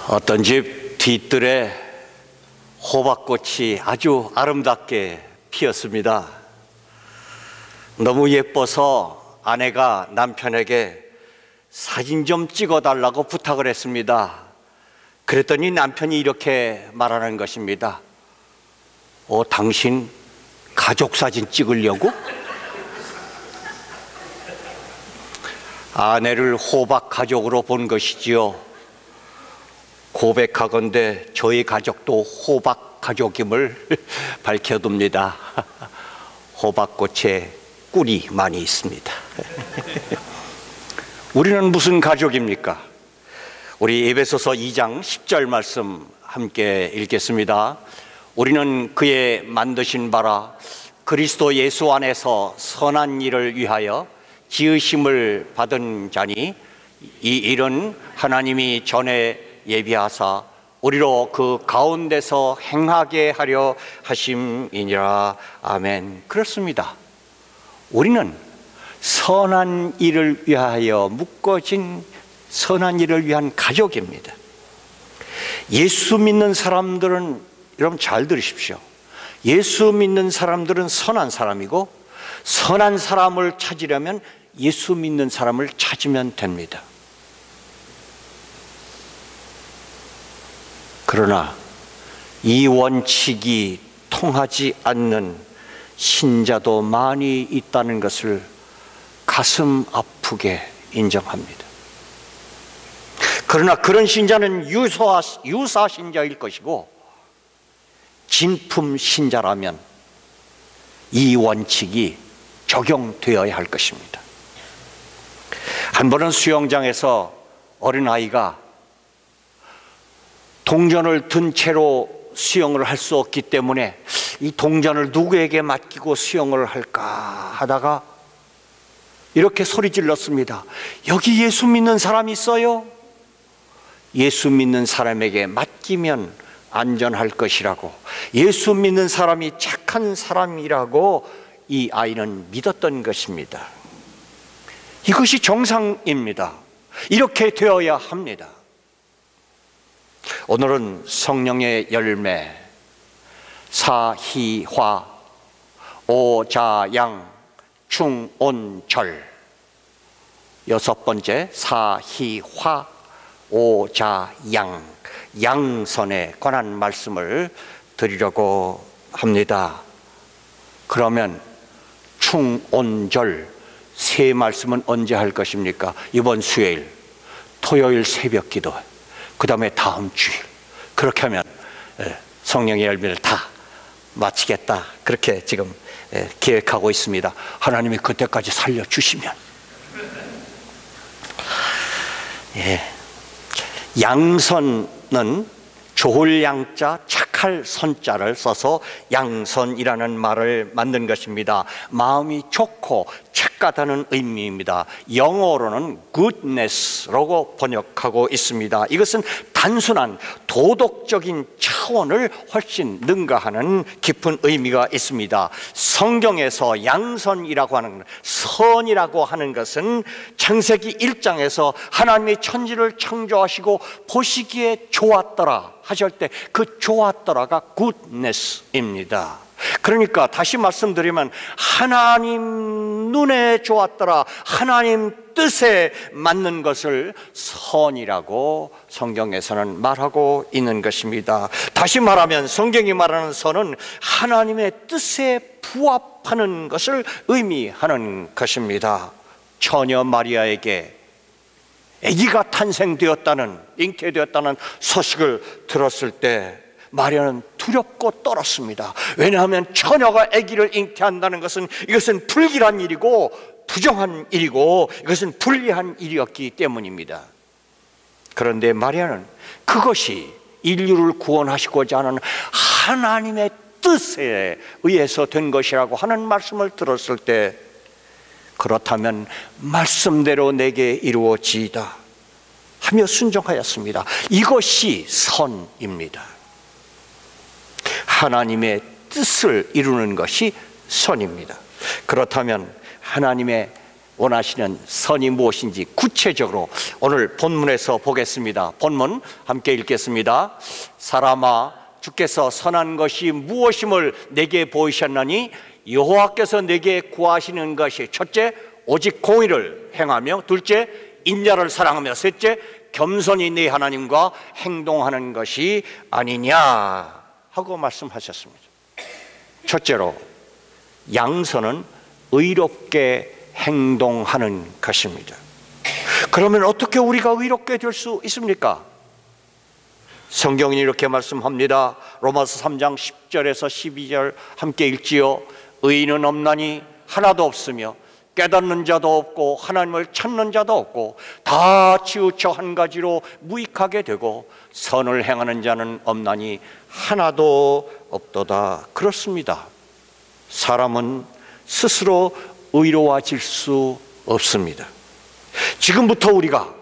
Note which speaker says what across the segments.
Speaker 1: 어떤 집 뒤뜰에 호박꽃이 아주 아름답게 피었습니다. 너무 예뻐서 아내가 남편에게 사진 좀 찍어달라고 부탁을 했습니다. 그랬더니 남편이 이렇게 말하는 것입니다. 당신 가족 사진 찍으려고? 아내를 호박 가족으로 본 것이지요. 고백하건대 저희 가족도 호박 가족임을 밝혀둡니다. 호박꽃에 꿀이 많이 있습니다. 우리는 무슨 가족입니까? 우리 에베소서 2장 10절 말씀 함께 읽겠습니다. 우리는 그의 만드신 바라 그리스도 예수 안에서 선한 일을 위하여 지으심을 받은 자니 이 일은 하나님이 전에 예비하사 우리로 그 가운데서 행하게 하려 하심이니라. 아멘. 그렇습니다. 우리는 선한 일을 위하여 묶어진 선한 일을 위한 가족입니다. 예수 믿는 사람들은, 여러분 잘 들으십시오, 예수 믿는 사람들은 선한 사람이고, 선한 사람을 찾으려면 예수 믿는 사람을 찾으면 됩니다. 그러나 이 원칙이 통하지 않는 신자도 많이 있다는 것을 가슴 아프게 인정합니다. 그러나 그런 신자는 유사 신자일 것이고, 진품 신자라면 이 원칙이 적용되어야 할 것입니다. 한 번은 수영장에서 어린아이가 동전을 든 채로 수영을 할 수 없기 때문에 이 동전을 누구에게 맡기고 수영을 할까 하다가 이렇게 소리 질렀습니다. 여기 예수 믿는 사람 있어요? 예수 믿는 사람에게 맡기면 안전할 것이라고, 예수 믿는 사람이 착한 사람이라고 이 아이는 믿었던 것입니다. 이것이 정상입니다. 이렇게 되어야 합니다. 오늘은 성령의 열매, 사희화, 오자양, 충온절, 여섯 번째 사희화, 오자양, 양선에 관한 말씀을 드리려고 합니다. 그러면 충온절 세 말씀은 언제 할 것입니까? 이번 수요일, 토요일 새벽 기도, 그 다음에 다음 주일. 그렇게 하면 성령의 열매를 다 마치겠다, 그렇게 지금 계획하고 있습니다. 하나님이 그때까지 살려주시면. 양선은 좋을 양자, 착할 선자를 써서 양선이라는 말을 만든 것입니다. 마음이 좋고 착하다는 의미입니다. 영어로는 goodness라고 번역하고 있습니다. 이것은 단순한 도덕적인 차원을 훨씬 능가하는 깊은 의미가 있습니다. 성경에서 양선이라고 하는, 선이라고 하는 것은 창세기 1장에서 하나님이 천지를 창조하시고 보시기에 좋았더라 하실 때 그 좋았더라가 goodness입니다. 그러니까 다시 말씀드리면 하나님 눈에 좋았더라, 하나님 뜻에 맞는 것을 선이라고 성경에서는 말하고 있는 것입니다. 다시 말하면 성경이 말하는 선은 하나님의 뜻에 부합하는 것을 의미하는 것입니다. 처녀 마리아에게 아기가 탄생되었다는, 잉태되었다는 소식을 들었을 때 마리아는 두렵고 떨었습니다. 왜냐하면 처녀가 아기를 잉태한다는 것은 이것은 불길한 일이고 부정한 일이고 이것은 불리한 일이었기 때문입니다. 그런데 마리아는 그것이 인류를 구원하시고자 하는 하나님의 뜻에 의해서 된 것이라고 하는 말씀을 들었을 때, 그렇다면 말씀대로 내게 이루어지이다 하며 순종하였습니다. 이것이 선입니다. 하나님의 뜻을 이루는 것이 선입니다. 그렇다면 하나님의 원하시는 선이 무엇인지 구체적으로 오늘 본문에서 보겠습니다. 본문 함께 읽겠습니다. 사람아, 주께서 선한 것이 무엇임을 내게 보이셨나니 여호와께서 내게 구하시는 것이 첫째, 오직 공의를 행하며, 둘째, 인자를 사랑하며, 셋째, 겸손히 네 하나님과 행동하는 것이 아니냐 하고 말씀하셨습니다. 첫째로, 양선은 의롭게 행동하는 것입니다. 그러면 어떻게 우리가 의롭게 될 수 있습니까? 성경이 이렇게 말씀합니다. 로마서 3장 10절에서 12절 함께 읽지요. 의인은 없나니 하나도 없으며 깨닫는 자도 없고 하나님을 찾는 자도 없고 다 치우쳐 한 가지로 무익하게 되고 선을 행하는 자는 없나니 하나도 없도다. 그렇습니다. 사람은 스스로 의로워질 수 없습니다. 지금부터 우리가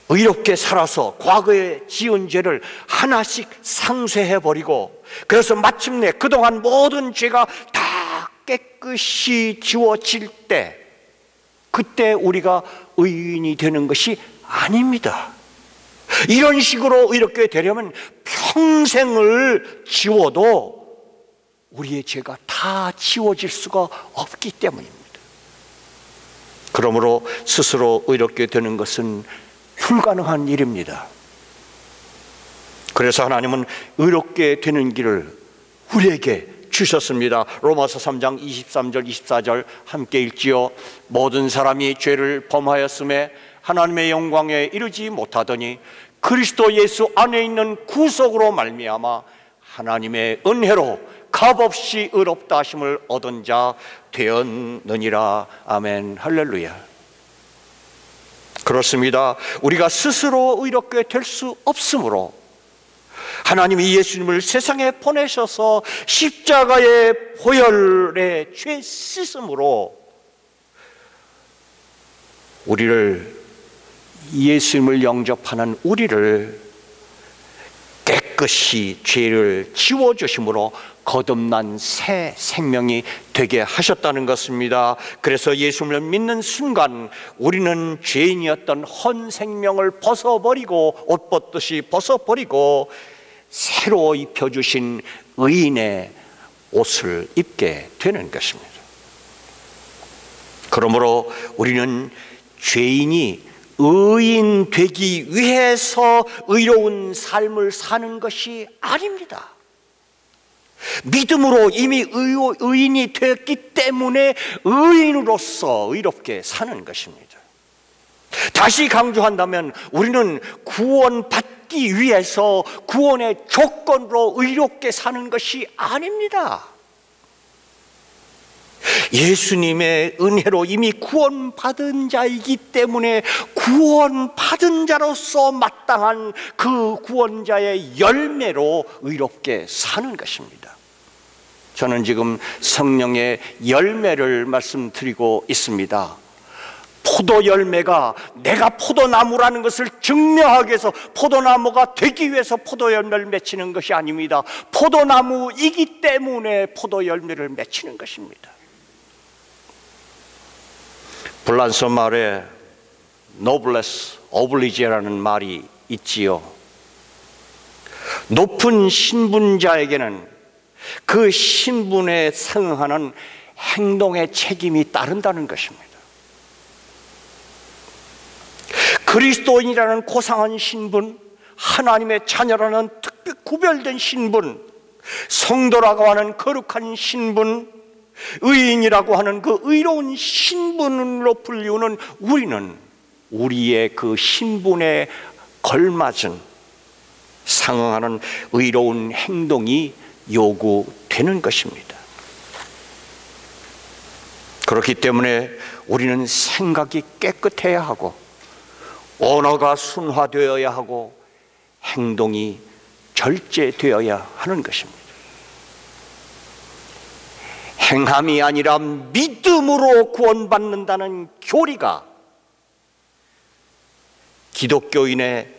Speaker 1: 의롭게 살아서 과거에 지은 죄를 하나씩 상쇄해버리고, 그래서 마침내 그동안 모든 죄가 다 깨끗이 지워질 때, 그때 우리가 의인이 되는 것이 아닙니다. 이런 식으로 의롭게 되려면 평생을 지워도 우리의 죄가 다 지워질 수가 없기 때문입니다. 그러므로 스스로 의롭게 되는 것은 불가능한 일입니다. 그래서 하나님은 의롭게 되는 길을 우리에게 주셨습니다. 로마서 3장 23절 24절 함께 읽지요. 모든 사람이 죄를 범하였음에 하나님의 영광에 이르지 못하더니 그리스도 예수 안에 있는 구속으로 말미암아 하나님의 은혜로 값없이 의롭다 하심을 얻은 자 되었느니라. 아멘. 할렐루야. 그렇습니다. 우리가 스스로 의롭게 될 수 없으므로 하나님이 예수님을 세상에 보내셔서 십자가의 보혈의 죄 씻음으로 우리를, 예수님을 영접하는 우리를 깨끗이 죄를 지워주심으로 거듭난 새 생명이 되게 하셨다는 것입니다. 그래서 예수님을 믿는 순간 우리는 죄인이었던 헛 생명을 벗어버리고, 옷 벗듯이 벗어버리고 새로 입혀주신 의인의 옷을 입게 되는 것입니다. 그러므로 우리는 죄인이 의인 되기 위해서 의로운 삶을 사는 것이 아닙니다. 믿음으로 이미 의인이 되었기 때문에 의인으로서 의롭게 사는 것입니다. 다시 강조한다면 우리는 구원받기 위해서 구원의 조건으로 의롭게 사는 것이 아닙니다. 예수님의 은혜로 이미 구원받은 자이기 때문에 구원받은 자로서 마땅한 그 구원자의 열매로 의롭게 사는 것입니다. 저는 지금 성령의 열매를 말씀드리고 있습니다. 포도 열매가 내가 포도나무라는 것을 증명하기 위해서, 포도나무가 되기 위해서 포도 열매를 맺히는 것이 아닙니다. 포도나무이기 때문에 포도 열매를 맺히는 것입니다. 불란서 말에 noblesse oblige라는 말이 있지요. 높은 신분자에게는 그 신분에 상응하는 행동의 책임이 따른다는 것입니다. 그리스도인이라는 고상한 신분, 하나님의 자녀라는 특別구별된 신분, 성도라고 하는 거룩한 신분, 의인이라고 하는 그 의로운 신분으로 불리우는 우리는 우리의 그 신분에 걸맞은 상응하는 의로운 행동이 요구되는 것입니다. 그렇기 때문에 우리는 생각이 깨끗해야 하고, 언어가 순화되어야 하고, 행동이 절제되어야 하는 것입니다. 행함이 아니라 믿음으로 구원받는다는 교리가 기독교인의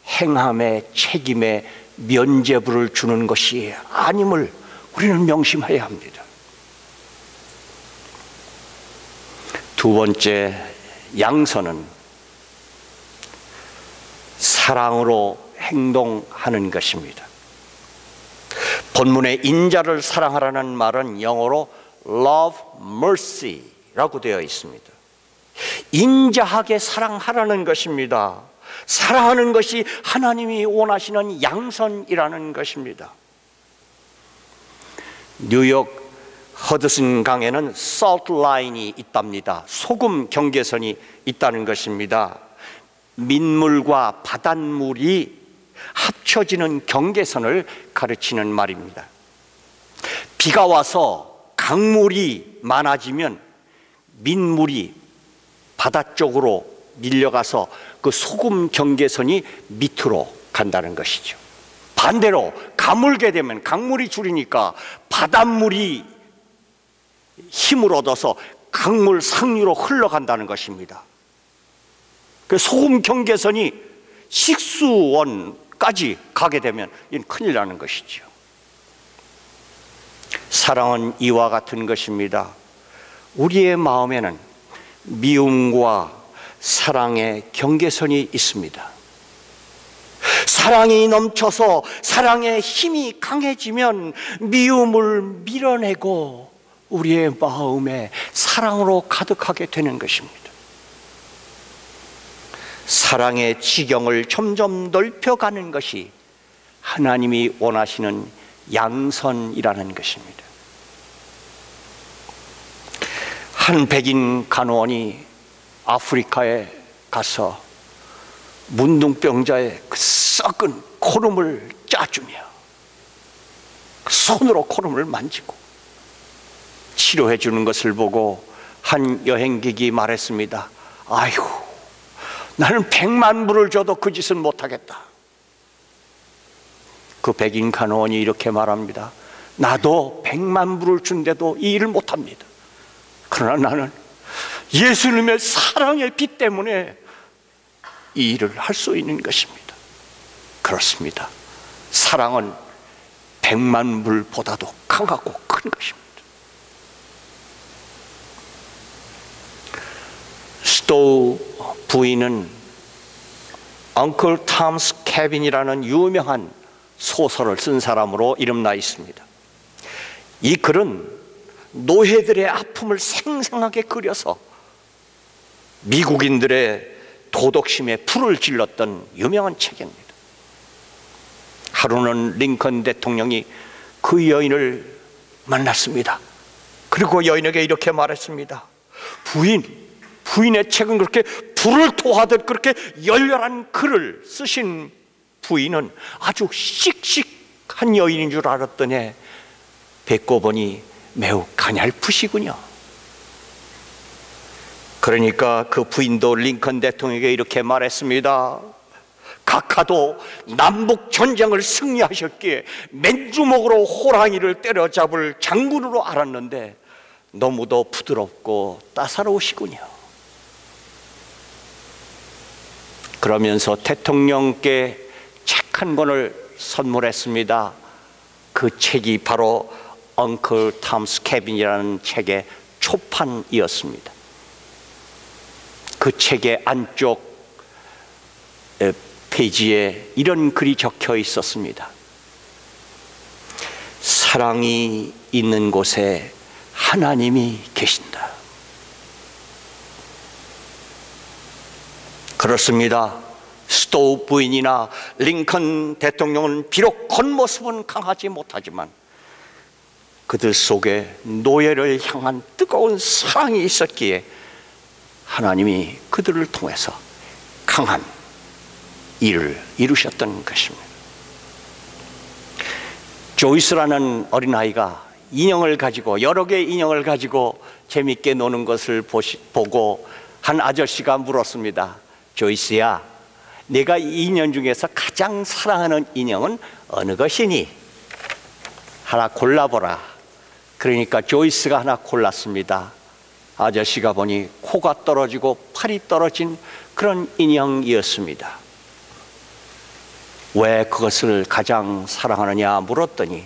Speaker 1: 행함의 책임에 면죄부를 주는 것이 아님을 우리는 명심해야 합니다. 두 번째 양선은 사랑으로 행동하는 것입니다. 본문에 인자를 사랑하라는 말은 영어로 love mercy라고 되어 있습니다. 인자하게 사랑하라는 것입니다. 사랑하는 것이 하나님이 원하시는 양선이라는 것입니다. 뉴욕 허드슨 강에는 솔트 라인이 있답니다. 소금 경계선이 있다는 것입니다. 민물과 바닷물이 합쳐지는 경계선을 가르치는 말입니다. 비가 와서 강물이 많아지면 민물이 바다 쪽으로 밀려가서 그 소금 경계선이 밑으로 간다는 것이죠. 반대로 가물게 되면 강물이 줄이니까 바닷물이 힘을 얻어서 강물 상류로 흘러간다는 것입니다. 그 소금 경계선이 식수원까지 가게 되면 이건 큰일 나는 것이죠. 사랑은 이와 같은 것입니다. 우리의 마음에는 미움과 사랑의 경계선이 있습니다. 사랑이 넘쳐서 사랑의 힘이 강해지면 미움을 밀어내고 우리의 마음에 사랑으로 가득하게 되는 것입니다. 사랑의 지경을 점점 넓혀가는 것이 하나님이 원하시는 양선이라는 것입니다. 한 백인 간호원이 아프리카에 가서 문둥병자의 그 썩은 코름을 짜주며 손으로 코름을 만지고 치료해 주는 것을 보고 한 여행객이 말했습니다. 아이고, 나는 100만 불을 줘도 그 짓은 못하겠다. 그 백인 간호원이 이렇게 말합니다. 나도 100만 불을 준데도 이 일을 못합니다. 그러나 나는 예수님의 사랑의 빛 때문에 이 일을 할 수 있는 것입니다. 그렇습니다. 사랑은 100만 불보다도 강하고 큰 것입니다. 스토우 부인은 Uncle Tom's Cabin이라는 유명한 소설을 쓴 사람으로 이름나 있습니다. 이 글은 노예들의 아픔을 생생하게 그려서 미국인들의 도덕심에 불을 질렀던 유명한 책입니다. 하루는 링컨 대통령이 그 여인을 만났습니다. 그리고 여인에게 이렇게 말했습니다. 부인의 책은 그렇게 불을 토하듯 그렇게 열렬한 글을 쓰신 부인은 아주 씩씩한 여인인 줄 알았더니 뵙고 보니 매우 가냘프시군요. 그러니까 그 부인도 링컨 대통령에게 이렇게 말했습니다. 각하도 남북 전쟁을 승리하셨기에 맨주먹으로 호랑이를 때려잡을 장군으로 알았는데 너무도 부드럽고 따사로우시군요. 그러면서 대통령께 책 한 권을 선물했습니다. 그 책이 바로 Uncle Tom's Cabin이라는 책의 초판이었습니다. 그 책의 안쪽 페이지에 이런 글이 적혀 있었습니다. 사랑이 있는 곳에 하나님이 계신다. 그렇습니다. 스토우 부인이나 링컨 대통령은 비록 겉모습은 강하지 못하지만 그들 속에 노예를 향한 뜨거운 사랑이 있었기에 하나님이 그들을 통해서 강한 일을 이루셨던 것입니다. 조이스라는 어린아이가 인형을 가지고 여러 개의 인형을 가지고 재밌게 노는 것을 보고 한 아저씨가 물었습니다. 조이스야, 내가 이 인형 중에서 가장 사랑하는 인형은 어느 것이니? 하나 골라보라. 그러니까 조이스가 하나 골랐습니다. 아저씨가 보니 코가 떨어지고 팔이 떨어진 그런 인형이었습니다. 왜 그것을 가장 사랑하느냐 물었더니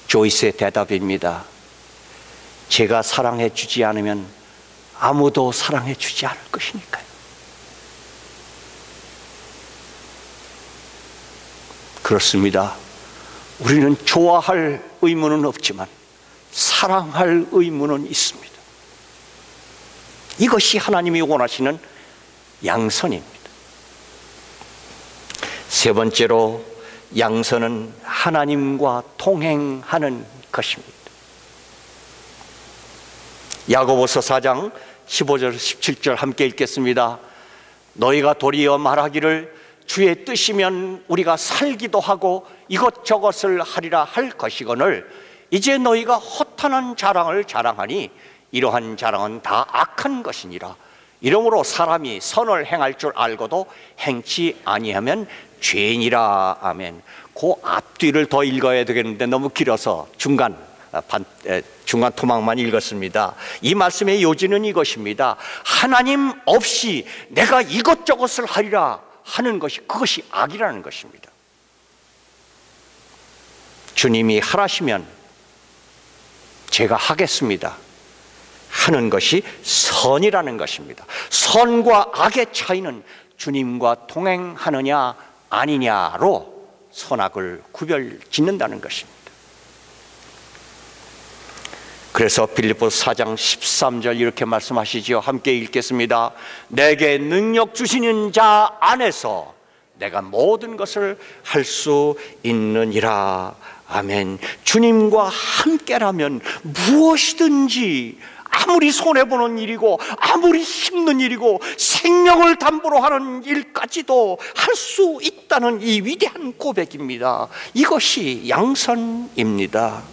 Speaker 1: 조이스의 대답입니다. 제가 사랑해 주지 않으면 아무도 사랑해 주지 않을 것이니까요. 그렇습니다. 우리는 좋아할 의무는 없지만 사랑할 의무는 있습니다. 이것이 하나님이 원하시는 양선입니다. 세 번째로, 양선은 하나님과 동행하는 것입니다. 야고보서 4장 15절 17절 함께 읽겠습니다. 너희가 도리어 말하기를 주의 뜻이면 우리가 살기도 하고 이것저것을 하리라 할 것이거늘 이제 너희가 허탄한 자랑을 자랑하니 이러한 자랑은 다 악한 것이니라. 이러므로 사람이 선을 행할 줄 알고도 행치 아니하면 죄인이라. 아멘. 그 앞뒤를 더 읽어야 되겠는데 너무 길어서 중간 토막만 읽었습니다. 이 말씀의 요지는 이것입니다. 하나님 없이 내가 이것저것을 하리라 하는 것이, 그것이 악이라는 것입니다. 주님이 하라시면 제가 하겠습니다 하는 것이 선이라는 것입니다. 선과 악의 차이는 주님과 동행하느냐 아니냐로 선악을 구별 짓는다는 것입니다. 그래서 빌립보서 4장 13절 이렇게 말씀하시지요. 함께 읽겠습니다. 내게 능력 주시는 자 안에서 내가 모든 것을 할 수 있느니라. 아멘. 주님과 함께라면 무엇이든지, 아무리 손해보는 일이고 아무리 힘든 일이고 생명을 담보로 하는 일까지도 할 수 있다는 이 위대한 고백입니다. 이것이 양선입니다.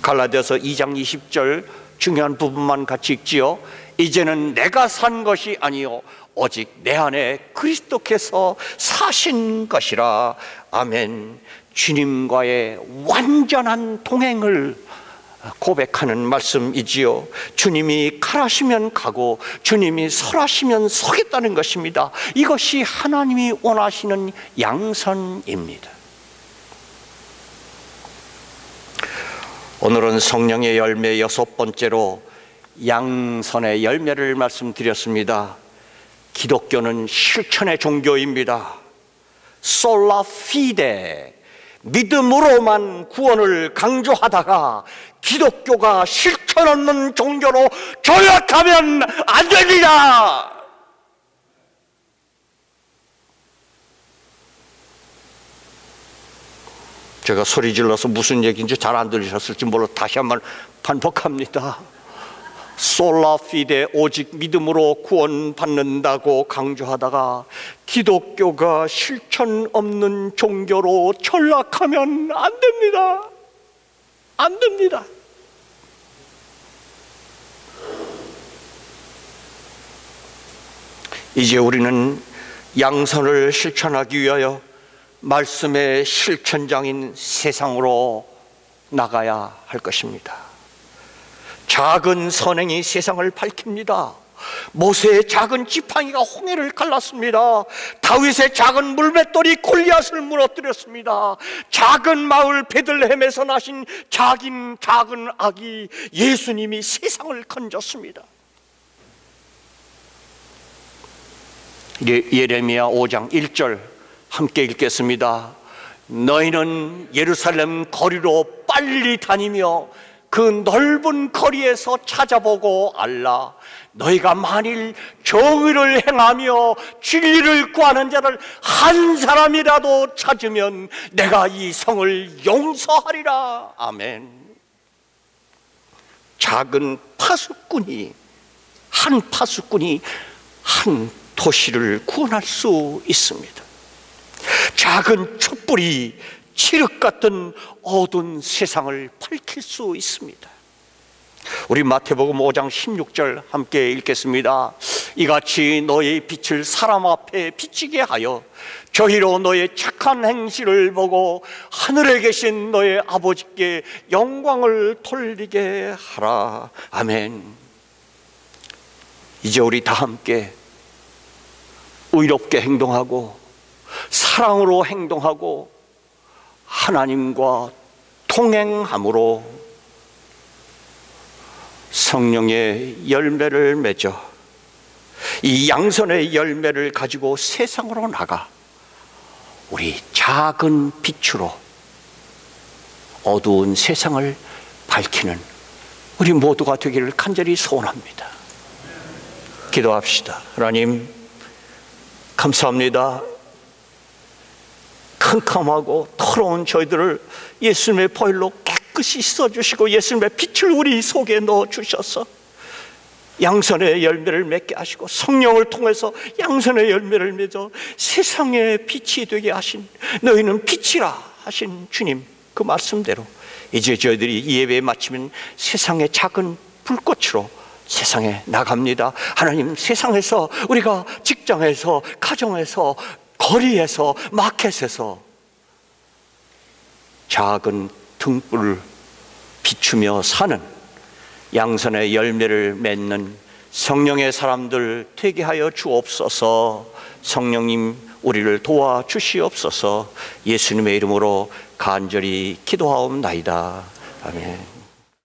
Speaker 1: 갈라디아서 2장 20절 중요한 부분만 같이 읽지요. 이제는 내가 산 것이 아니요 오직 내 안에 그리스도께서 사신 것이라. 아멘. 주님과의 완전한 동행을 고백하는 말씀이지요. 주님이 가라시면 가고 주님이 설하시면 서겠다는 것입니다. 이것이 하나님이 원하시는 양선입니다. 오늘은 성령의 열매 6번째로 양선의 열매를 말씀드렸습니다. 기독교는 실천의 종교입니다. 솔라 피데, 믿음으로만 구원을 강조하다가 기독교가 실천 없는 종교로 전락하면 안 됩니다. 제가 소리 질러서 무슨 얘기인지 잘 안 들리셨을지 몰라 다시 한번 반복합니다. 솔라 피데, 오직 믿음으로 구원받는다고 강조하다가 기독교가 실천 없는 종교로 전락하면 안 됩니다. 안 됩니다. 이제 우리는 양선을 실천하기 위하여 말씀의 실천장인 세상으로 나가야 할 것입니다. 작은 선행이 세상을 밝힙니다. 모세의 작은 지팡이가 홍해를 갈랐습니다. 다윗의 작은 물맷돌이 골리앗을 무너뜨렸습니다. 작은 마을 베들레헴에서 나신 작은 아기 예수님이 세상을 건졌습니다. 예레미야 5장 1절 함께 읽겠습니다. 너희는 예루살렘 거리로 빨리 다니며 그 넓은 거리에서 찾아보고 알라. 너희가 만일 정의를 행하며 진리를 구하는 자를 한 사람이라도 찾으면 내가 이 성을 용서하리라. 아멘. 작은 파수꾼이 한 도시를 구원할 수 있습니다. 작은 촛불이 칠흑 같은 어두운 세상을 밝힐 수 있습니다. 우리 마태복음 5장 16절 함께 읽겠습니다. 이같이 너의 빛을 사람 앞에 비치게 하여 저희로 너의 착한 행실을 보고 하늘에 계신 너의 아버지께 영광을 돌리게 하라. 아멘. 이제 우리 다 함께 의롭게 행동하고 사랑으로 행동하고 하나님과 동행함으로 성령의 열매를 맺어 이 양선의 열매를 가지고 세상으로 나가 우리 작은 빛으로 어두운 세상을 밝히는 우리 모두가 되기를 간절히 소원합니다. 기도합시다. 하나님, 감사합니다. 캄캄하고 더러운 저희들을 예수님의 보혈로 깨끗이 씻어주시고 예수님의 빛을 우리 속에 넣어주셔서 양선의 열매를 맺게 하시고 성령을 통해서 양선의 열매를 맺어 세상의 빛이 되게 하신, 너희는 빛이라 하신 주님 그 말씀대로 이제 저희들이 이 예배 마치면 세상의 작은 불꽃으로 세상에 나갑니다. 하나님, 세상에서 우리가 직장에서, 가정에서, 거리에서, 마켓에서 작은 등불을 비추며 사는 양선의 열매를 맺는 성령의 사람들 되게 하여 주옵소서. 성령님, 우리를 도와주시옵소서. 예수님의 이름으로 간절히 기도하옵나이다. 아멘.